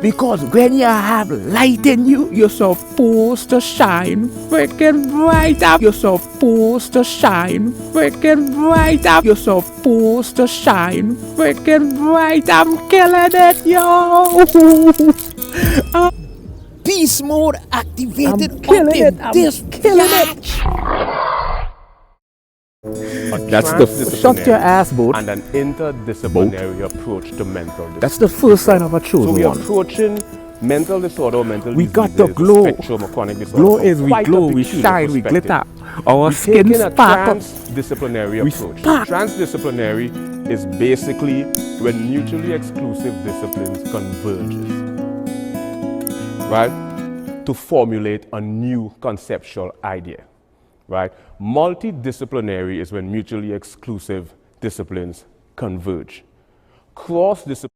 Because when you have light in you, you're supposed to shine freaking bright up. You're supposed to shine freaking bright up. You're supposed to shine freaking bright. I'm killing it, yo. Beast mode activated. I'm killing it. I'm killing it. That's the shut your ass, boat. And an interdisciplinary approach to mental disorder. That's the first sign of a chosen one. So we are approaching mental disorder or mental disease. We got the glow. Spectrum of chronic disorder. Glow is we glow, we shine, we glitter. Our skin sparkles. Transdisciplinary approach. Transdisciplinary is basically when mutually exclusive disciplines converges, right, to formulate a new conceptual idea. Right? Multidisciplinary is when mutually exclusive disciplines converge. Cross-disciplinary